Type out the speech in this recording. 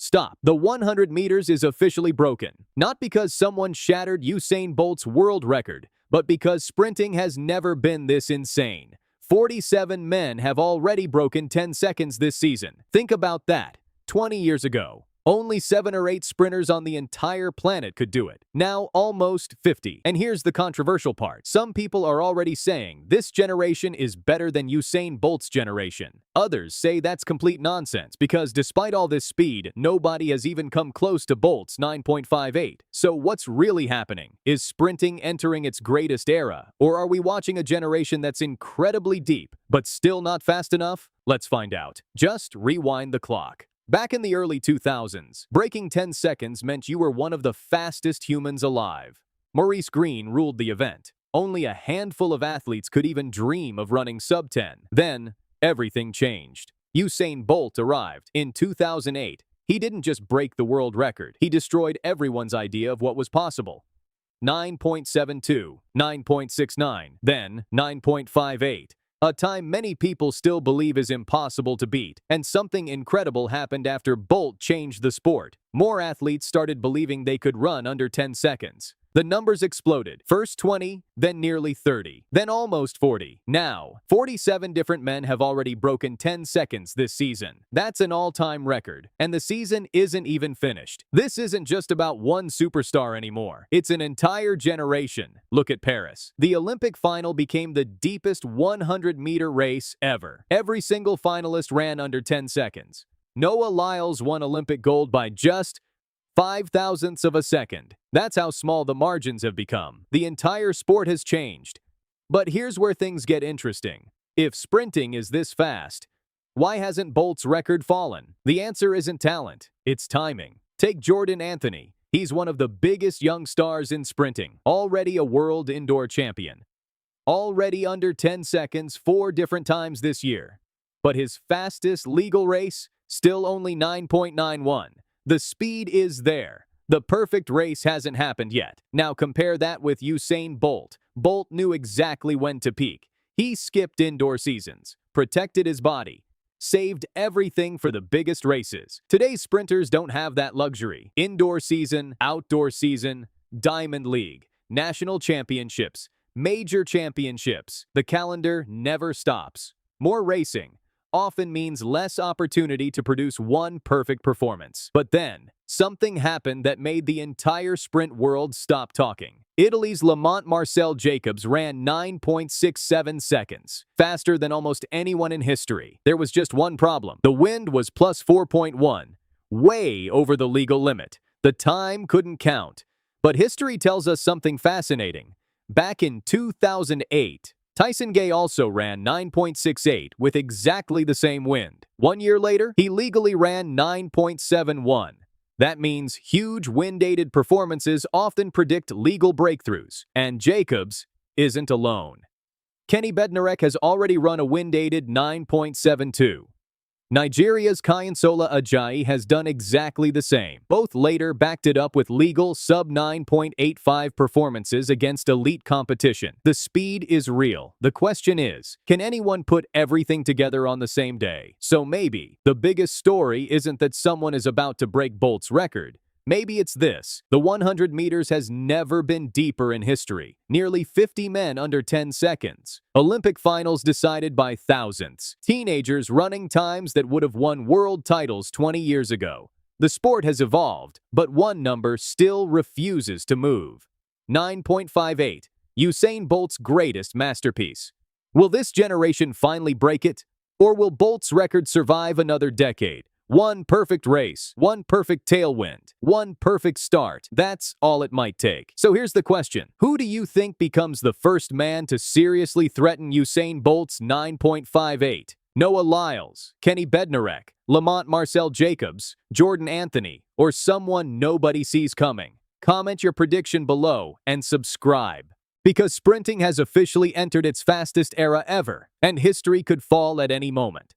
Stop. The 100 meters is officially broken. Not because someone shattered Usain Bolt's world record, but because sprinting has never been this insane. 47 men have already broken 10 seconds this season. Think about that. 20 years ago, only 7 or 8 sprinters on the entire planet could do it. Now, almost 50. And here's the controversial part. Some people are already saying this generation is better than Usain Bolt's generation. Others say that's complete nonsense because despite all this speed, nobody has even come close to Bolt's 9.58. So what's really happening? Is sprinting entering its greatest era? Or are we watching a generation that's incredibly deep, but still not fast enough? Let's find out. Just rewind the clock. Back in the early 2000s, breaking 10 seconds meant you were one of the fastest humans alive. Maurice Green ruled the event. Only a handful of athletes could even dream of running sub-10. Then, everything changed. Usain Bolt arrived. In 2008, he didn't just break the world record. He destroyed everyone's idea of what was possible. 9.72, 9.69, then 9.58. A time many people still believe is impossible to beat, and something incredible happened after Bolt changed the sport. More athletes started believing they could run under 10 seconds. The numbers exploded. First 20, then nearly 30, then almost 40. Now, 47 different men have already broken 10 seconds this season. That's an all-time record, and the season isn't even finished. This isn't just about one superstar anymore. It's an entire generation. Look at Paris. The Olympic final became the deepest 100-meter race ever. Every single finalist ran under 10 seconds. Noah Lyles won Olympic gold by just 0.005 of a second. That's how small the margins have become. The entire sport has changed. But here's where things get interesting. If sprinting is this fast, why hasn't Bolt's record fallen? The answer isn't talent, it's timing. Take Jordan Anthony. He's one of the biggest young stars in sprinting, already a world indoor champion. Already under 10 seconds 4 different times this year. But his fastest legal race, still only 9.91. The speed is there. The perfect race hasn't happened yet. Now compare that with Usain Bolt. Bolt knew exactly when to peak. He skipped indoor seasons, protected his body, saved everything for the biggest races. Today's sprinters don't have that luxury. Indoor season, outdoor season, Diamond League, national championships, major championships. The calendar never stops. More racing often means less opportunity to produce one perfect performance. But then, something happened that made the entire sprint world stop talking. Italy's Lamont Marcell Jacobs ran 9.67 seconds, faster than almost anyone in history. There was just one problem. The wind was plus 4.1, way over the legal limit. The time couldn't count. But history tells us something fascinating. Back in 2008, Tyson Gay also ran 9.68 with exactly the same wind. 1 year later, he legally ran 9.71. That means huge wind-aided performances often predict legal breakthroughs, and Jacobs isn't alone. Bednarek has already run a wind-aided 9.72. Nigeria's Kayinsola Ajayi has done exactly the same. Both later backed it up with legal sub-9.85 performances against elite competition. The speed is real. The question is, can anyone put everything together on the same day? So maybe the biggest story isn't that someone is about to break Bolt's record. Maybe it's this. The 100 meters has never been deeper in history. Nearly 50 men under 10 seconds. Olympic finals decided by thousands. Teenagers running times that would have won world titles 20 years ago. The sport has evolved, but one number still refuses to move. 9.58. Usain Bolt's greatest masterpiece. Will this generation finally break it? Or will Bolt's record survive another decade? One perfect race, one perfect tailwind, one perfect start. That's all it might take. So here's the question. Who do you think becomes the first man to seriously threaten Usain Bolt's 9.58? Noah Lyles, Bednarek, Lamont Marcell Jacobs, Jordan Anthony, or someone nobody sees coming? Comment your prediction below and subscribe. Because sprinting has officially entered its fastest era ever, and history could fall at any moment.